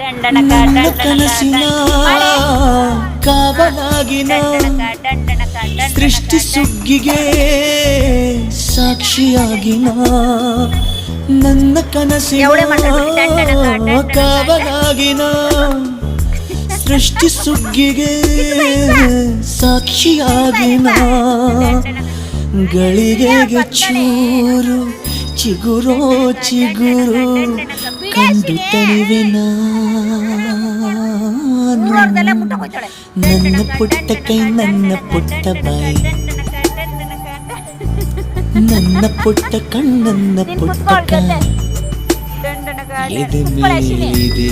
ನನ್ನ ಕನಸಿನ ಕಾವಲಾಗಿನ ಸೃಷ್ಟಿ ಸುಗ್ಗಿಗೆ ಸಾಕ್ಷಿಯಾಗಿನ ನನ್ನ ಕನಸಿನ ಕಾವಲಾಗಿನ ಸೃಷ್ಟಿ ಸುಗ್ಗಿಗೆ ಸಾಕ್ಷಿಯಾಗಿನ ಗಳಿಗೆಗೆ ಚೂರು ಚಿಗುರೋ ಚಿಗುರು ಕಂಡು ತಣಿವೆನ ನನ್ನ ಪುಟ್ಟ ಕೈ ನನ್ನ ಪುಟ್ಟ ಬಾಯಿ ನನ್ನ ಪುಟ್ಟ ಕಣ್ಣನ್ನ ಪುಟ್ಟ ಎದೆ ಮೇಲಿದೆ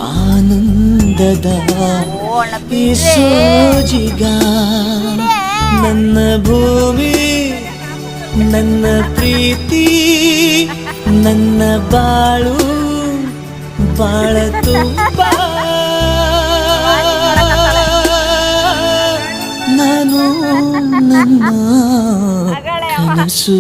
ಆನಂದದ ಸೋಜಿಗ ನನ್ನ ಭೂಮಿ ನನ್ನ ಪ್ರೀತಿ ನನ್ನ ಬಾಳು ಬಾಳ ತುಂಬ ನಾನು ನನ್ನ ಕನಸು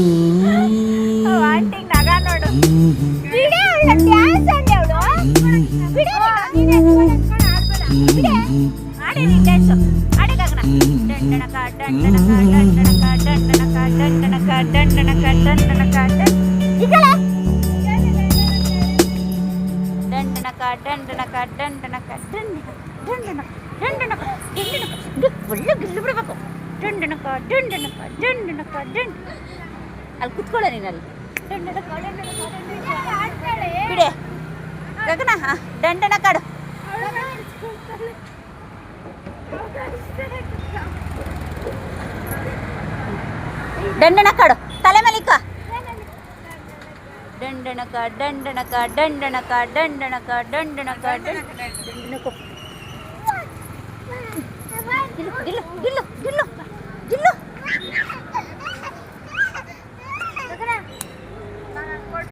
ಅಲ್ಲಿ ಕುತ್ಕೊಳ್ಳ ನೀನಲ್ಲಿ ಬಿಡೆ ಗಗನ ದಂಡನ ಕಾಡು ದಂಡನ ಕಾಡು ತಲೆ ಮೇಲಿಕ್ಕ ದಂಡನಕ ದಂಡನಕ ದಂಡನಕ ದಂಡನಕ ದಂಡನಕ ದಂಡನಕ ಗಿಲ್ಲು ಗಿಲ್ಲು ಗಿಲ್ಲು